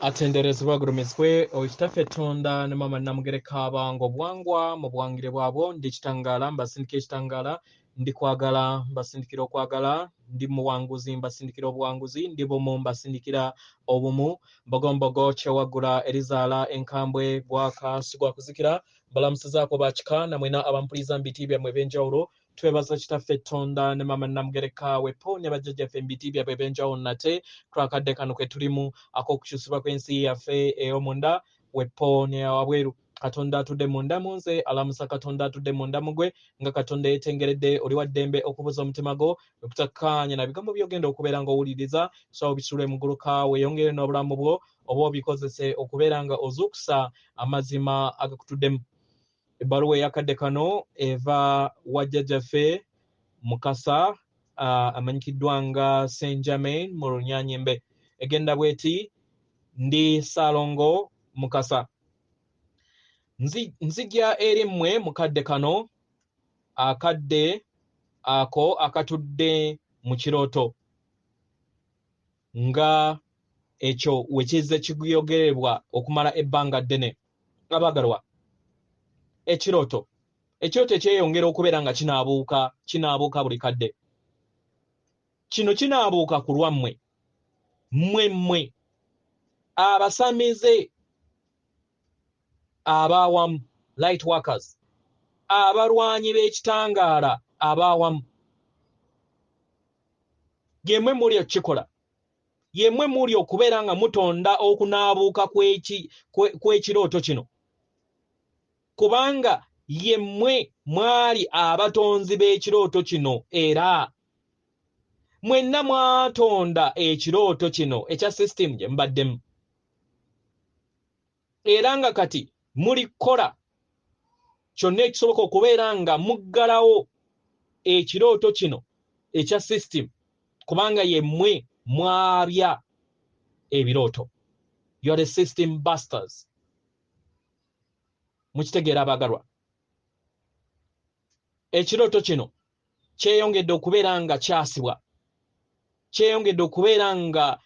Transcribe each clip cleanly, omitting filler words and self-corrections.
atenderezebwa gurumizwe oitafe tonda ne mama namugereka abango bwangwa mu bwangire bwabo ndi kitangala mbasindike kitangala ndi kwagala mbasindikira okwagala ndi muwanguzi mbasindikira obuwanguzi ndi bomu mbasindikira obumu mbogombogo kyewagula erizala enkambwe bwaka sigwa kuzikira balamusizaako bakika namwena abampuliza mbiti byamwe benjawulo twebaza kitaffe tonda ne mama namugereka weponya bajjajjaffe mbiti byabwe benjawulo nate twakadde kano kwe tulimu ak'okukyusibwa kw'ensi yaffe ey'omunda weponya wabweru katonda atudde munda munze alamusa katonda atudde munda mugwe nga katonda yetengeredde oli wa ddembe okubuza omutima gwo okutakkaanya na bigambo by'ogenda okubeera ng'owuliriza so obisule mu gguluka weeyongere n'obulamu bwo oba obikozese okubeera nga ozuukusa amazima agakutuddemu. Ebbaluwa eyakadde kano eva wajjajjaffe Mukasa amanyikiddwa nga Saint Germain mu Lunyanyimbe egenda bweti ndi Ssalongo Mukasa nzijja eri mmwe mukadde kano akadde ako akatudde mu kirooto nga ekyo wekizze kiyogerebwa okumala ebbanga ddene. Abagalwa ekirooto ekyeyongera okubeera nga kinaabuuka buli kadde. Kino kinaabuuka ku lwammwe mmwe abasamize abaawamu light workers abalwanyi b'ekitangaala abaawamu yemwe muli okukikola yemwe muli okubeera nga mutonda okunaabuuka kw'ekirooto kino kubanga yemwe mwali abatonzi b'ekirooto kino era mwenna mwatonda ekirooto kino ekya system gye mubaddemu era nga kati muli kukola kyonna ekisoboka okubeera nga muggalawo ekirooto kino ekya system kubanga yemmwe mwabya ebirooto. You are the system busters. Mukitegeera abagalwa ekirooto kino kyeyongedde okubeera nga kyasibwa kyeyongedde okubeera nga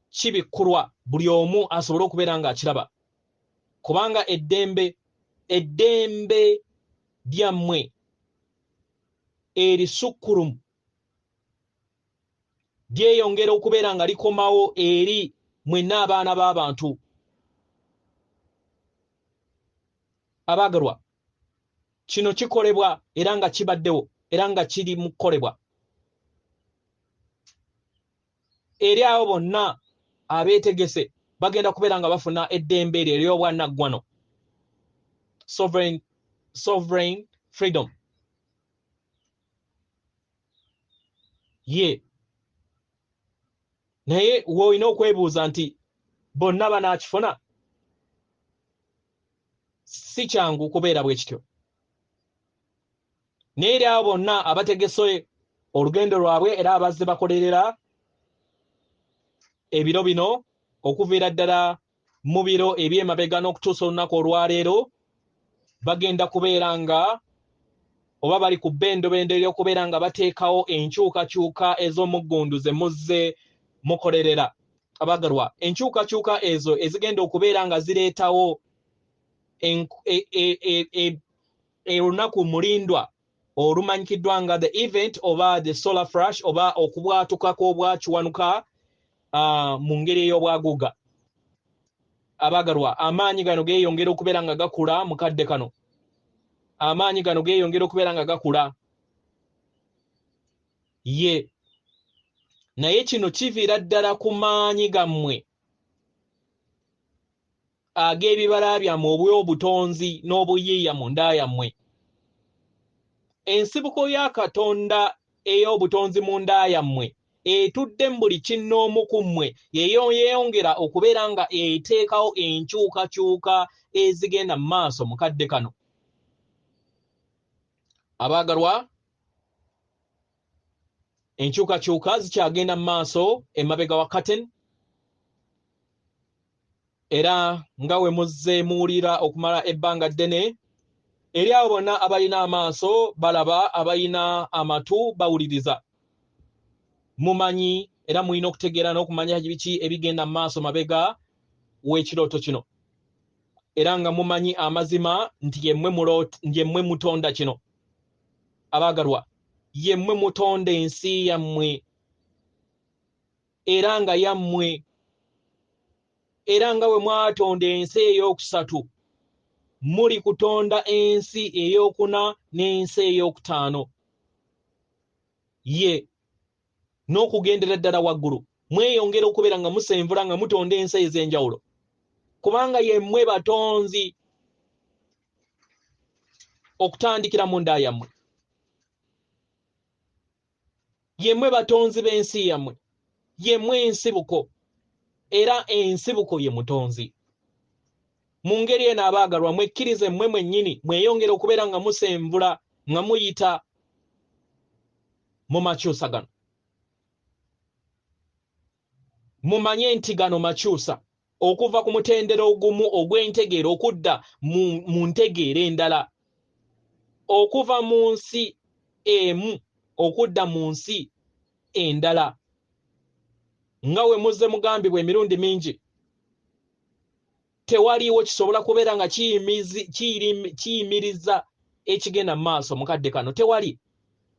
kibikkulwa buli omu asobole okubeera nga akiraba kubanga eddembe lyammwe erisukkulumu lyeyongera okubeera nga likomawo eri mwenna abaana b'abantu. Abagalwa kino kikolebwa era nga kibaddewo era nga kiri mu kukolebwa eri abo bonna abeetegese bagenda kubeera nga bafuna eddembe eryo ery'obwannaggwano sovereign freedom ye naye woolina okwebuuza nti bonna banaakifuna? Si kyangu kubeera bwe kityo naye eri abo bonna abategese olugendo lwabwe era abazze bakolerera ebiro bino okuviira ddala mu biro eby'emabega n'okutuusa olunaku olwaleero bagenda kubeera nga oba bali ku bbendobendo ery'okubeera nga bateekawo enkyukakyuka ez'omuggundu ze muzze mukolerera. Abagalwa enkyukakyuka ezo ezigenda okubeera nga zireetawo olunaku mulindwa olumanyikiddwa nga the event oba the solar flash oba okubwatuka kw'obwakiwanuka mu ngeri ey'obwaguuga. Abagalwa amaanyi gano geeyongera okubeera nga gakula mu kadde kano amaanyi gano geeyongera okubeera nga gakula ye naye kino kiviira ddala ku maanyi gammwe ag'ebibala byammwe obw'obutonzi n'obuyiiya mu nda yammwe. Ensibuko ya Katonda ey'obutonzi mu nda yammwe etudde mu buli kinnoomu ku mmwe yeeyongera okubeera nga eteekawo enkyukakyuka ezigenda mu maaso mu kadde kano. Abaagalwa enkyukakyuka zikyagenda mu maaso emabega wa curtain era nga we muzze muwulira okumala ebbanga ddene eri abo bonna abalina amaaso balaba abalina amatu bawuliriza mumanyi era mulina okutegeera n'okumanya biki ebigenda mu maaso mabega w'ekirooto kino era nga mumanyi amazima nti yemmwe mutonda kino. Abaagalwa, yemmwe mutonda ensi yammwe era nga yammwe, era nga bwe mwatonda ensi ey'okusatu muli kutonda ensi ey'okuna n'ensi ey'okutaano. Ye n'okugendera ddala waggulu mweyongera okubeera nga musenvula nga mutonda ensi ez'enjawulo, kubanga yemmwe batonzi okutandikira mu nda yammwe. Yemmwe batonzi b'ensi yammwe, yemmwe ensibuko, era ensibuko ye mutonzi. Mu ngeri eno abaagalwa, mwekkirize mmwe mwennyini mweyongera okubeera nga musenvula nga muyita mu makyusa gano. Mumanye nti gano makyusa okuva ku mutendera ogumu ogw'entegeera okudda mu ntegeera endala, okuva mu nsi emu okudda mu nsi endala. Nga we muzze mugambibwa emirundi mingi, tewaliiwo kisobola kubeera nga kiyimiriza ekigenda mu maaso mu kadde kano. Tewali,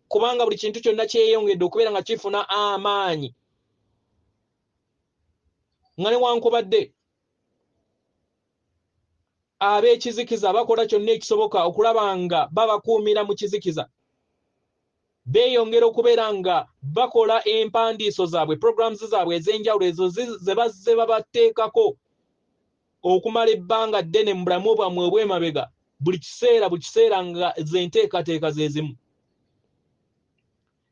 kubanga buli kintu kyonna kyeyongedde okubeera nga kifuna amaanyi. Nga newankubadde ab'ekizikiza bakola kyonna ekisoboka okulaba nga babakuumira mu kizikiza, beeyongera okubeera nga bakola empandiiso zaabwe, programs zaabwe ez'enjawulo ezo ze bazze babateekako okumala ebbanga ddene mu bulamu bwammwe obw'emabega, buli kiseera nga ze nteekateeka ze zimu.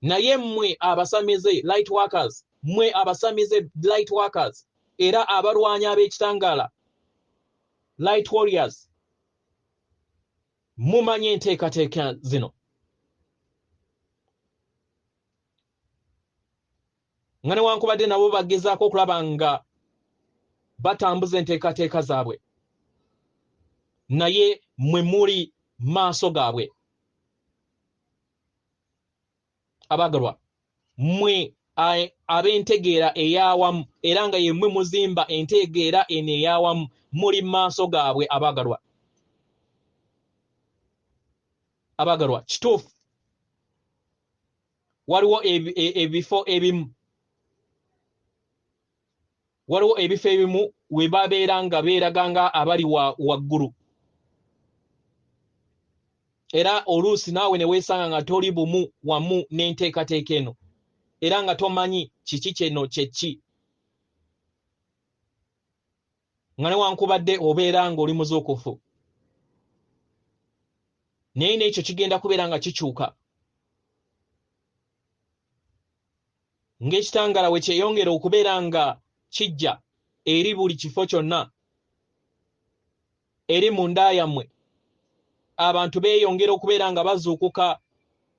Naye mmwe abasamize light workers, mmwe abasamize light workers, era abalwanyi ab'ekitangaala light warriors, mumanye enteekateeka zino. Nga newankubadde nabo bagezaako okulaba nga batambuza enteekateeka zaabwe, naye mwe muli maaso gaabwe. Abaagalwa, mmwe ab'entegeera ey'awamu, era nga yemmwe muzimba entegeera eno ey'awamu, muli maaso gaabwe. Abaagalwa, abaagalwa, kituufu waliwo ebifo ebimu, waliwo ebifo ebimu we babeera nga beeraga nga abali waggulu, era oluusi naawe ne weesanga nga toli bumu wamu n'enteekateeka eno, era nga tomanyi kiki kino kyeki, nga newankubadde obeera ng'oli muzuukufu, naye n'ekyo kigenda kubeera nga kikyuka. Ng'ekitangaala we kyeyongera okubeera nga kijja eri buli kifo kyonna, eri mu nda yammwe, abantu beeyongera okubeera nga bazuukuka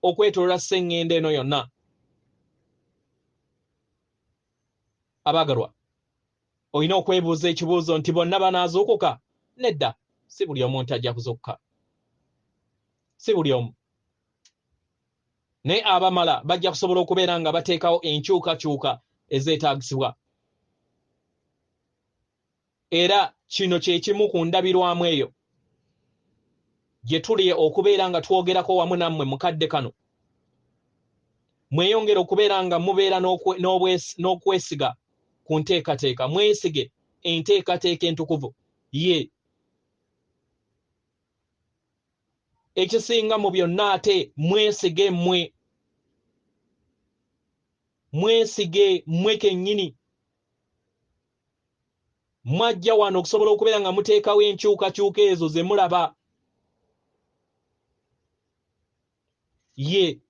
okwetoloola sseŋŋenda eno yonna. Abaagalwa, olina okwebuuza ekibuuzo nti bonna banaazuukuka? Nedda, si buli omu ntajja kuzuukuka, si buli omu. Naye abamala bajja kusobola okubeera nga bateekawo enkyukakyuka ezeetaagisibwa. Era kino kye kimu ku ndabirwamu eyo gye tuli okubeera nga twogerako wamu nammwe mu kadde kano. Mweyongera okubeera nga mubeera n'okwesiga ku nteekateeka, mwesige enteekateeka entukuvu. Ye ekisinga mu byonna ate mwesige mmwe kennyini. Mwajja wano okusobola okubeera nga muteekawo enkyukakyuka ezo ze mulaba. Ye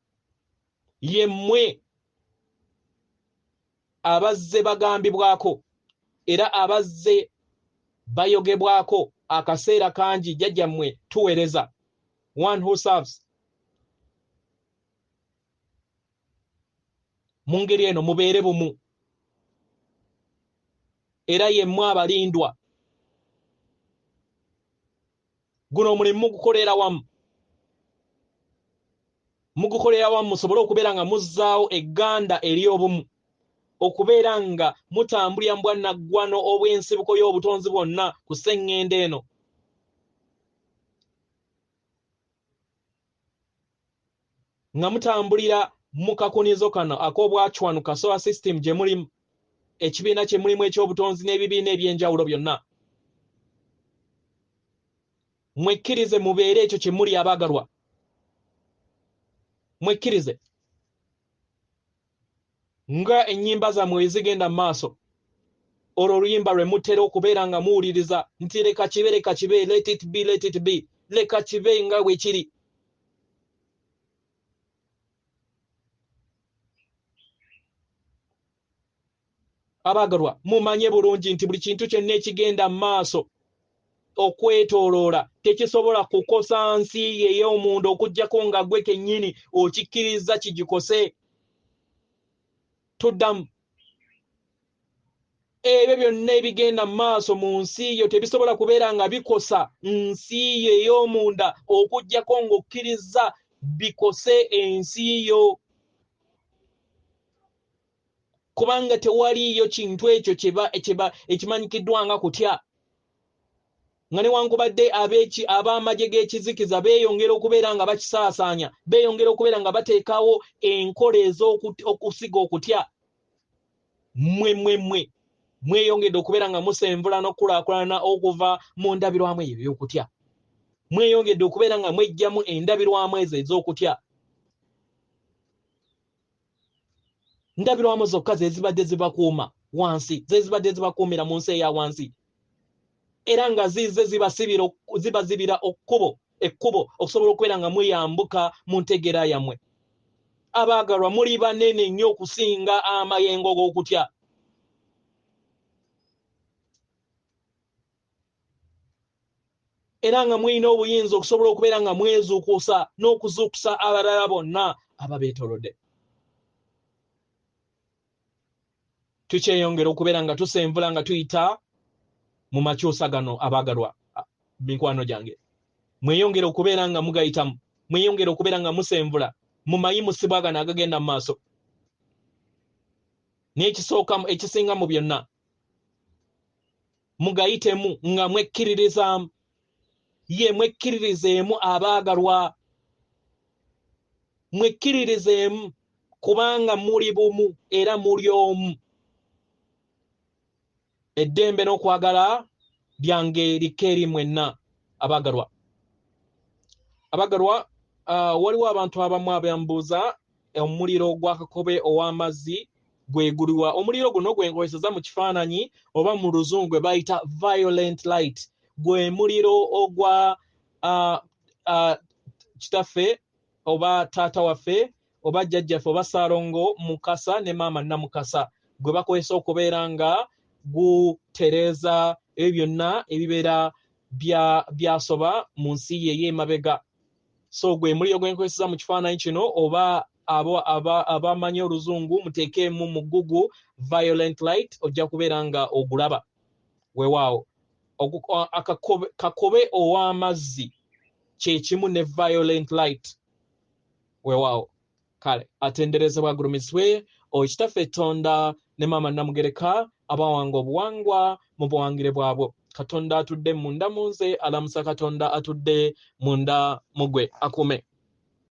mmwe abazze bagambibwako era abazze bayogebwako akaseera kangi jjajjammwe tuweereza, one who serves. Mu ngeri eno mubeere bumu, era yemmwe abalindwa. Guno omulimu mugukolera wamu, musobole okubeera nga muzzaawo egganda ery'obumu, okubeera nga mutambulira mbwannaggwano obw'ensibuko y'obutonzi bwonna ku sseŋŋendo eno. Nga mutambulira mu kakunizo kano ak'obwacwanuka solar system gye mulimu, ekibiina kye mulimu eky'obutonzi n'ebibiina eby'enjawulo byonna. Mwekkirize mubeere ekyo kye muli abaagalwa. Mwekkirize. Nga ennyimba zammwe ezigenda mu maaso, olwo oluyimba lwe mutera okubeera nga muwuliriza nti leka kibe, let it be, leka kibe nga bwe kiri. Abaagalwa, mumanye bulungi nti buli kintu kyonna ekigenda mu maaso okwetooloola tekisobola kukosa nsi ey'omuntu okuggyako nga gwe kennyini okikkiriza kigikose. Tuddamu. Ebyo byonna ebigenda mu maaso mu nsi yo tebisobola kubeera nga bikosa nsi yo ey'omunda okuggyako ng'okkiriza bikose ensi yo. Kubanga tewaliyo kintu ekyo ekimanyikiddwa nga kutya. Nga newankubadde ab'amagye g'ekizikiza beeyongera okubeera nga bakisaasaanya, beeyongera okubeera nga bateekawo enkola ez'okusiga okutya, mweyongedde okubeera nga musenvula n'okulaakulana okuva mu ndabirwamu ebyo eby'okutya. Mweyongedde okubeera nga mwejjamu endabirwamu ezo ez'okutya. Ndabirwamu zokka ze zibadde zibakuuma wansi, ze zibadde zibakuumira mu nsi eya wansi. Era nga zibazibira ekkubo okusobola okubeera nga mweyambuka mu ntegeera yammwe. Abaagalwa, muli banene nnyo okusinga amayengo g'okutya. Era nga mulina obuyinza okusobola okubeera nga mwezuukusa n'okuzuukusa abalala bonna ababeetoolodde. Tukyeyongera okubeera nga tusenvula nga tuyita mu Makyusa gano abaagalwa, mikwano gyange. Mweyongera okubeera nga mugayitamu, mweyongera okubeera nga musenvula mu mayimusibwa gano agagenda mu maaso. N'ekisooka ekisinga mu byonna, mugayitemu nga mwekkiririzaamu. Ye mwekkiririzeemu abaagalwa. Mwekkiririzeemu kubanga muli bumu era muli omu. Eddembe n'okwagala byange likke eri mwenna abaagalwa. Abaagalwa, waliwo abantu abamu abambuuza omuliro gwa kakobe ow'amazzi gweguliwa. Omuliro guno gwenkozesa mu kifaananyi oba mu luzungu gwe bayita violent light. Gwe muliro ogwa kitaffe oba taata waffe oba jjajjaffe oba Ssalongo Mukasa ne maama Namukasa, gwe bakozesa okubeera nga gutereeza ebyo byonna ebibeera byasoba mu nsi ye ey'emabega. So gwe muliro gwenkozesa mu kifaananyi kino, oba abamanyi oluzungu muteekeemu mu Google violent light, ojja kubeera nga ogulaba. Weewaawo kakobe ow'amazzi kye kimu ne violent light. Weewaawo. Kale, atenderezebwa agulumizibwe Okitaffe Tonda ne maama Namugereka abawanga obuwangwa mu buwangire bwabwo. Katonda atudde munda mu nze, alamusa Katonda atudde munda mu gwe. Akume.